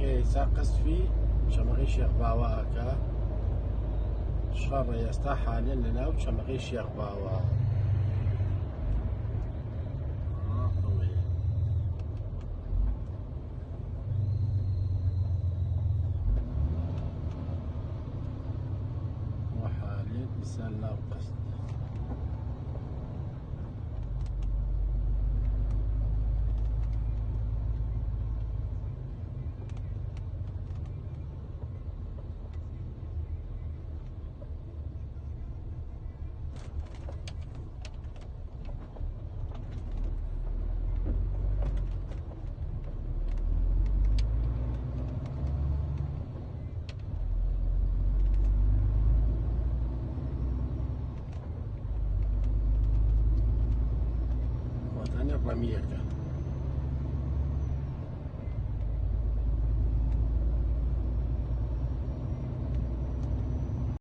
ئێسا قسفی چەمەقی شێخ باوەکە شەڕە ئێستا حالێن لە ناو چەمەقی شێخ باوە. وحالێن ئیسان ناو قەست ڕەمیەکە.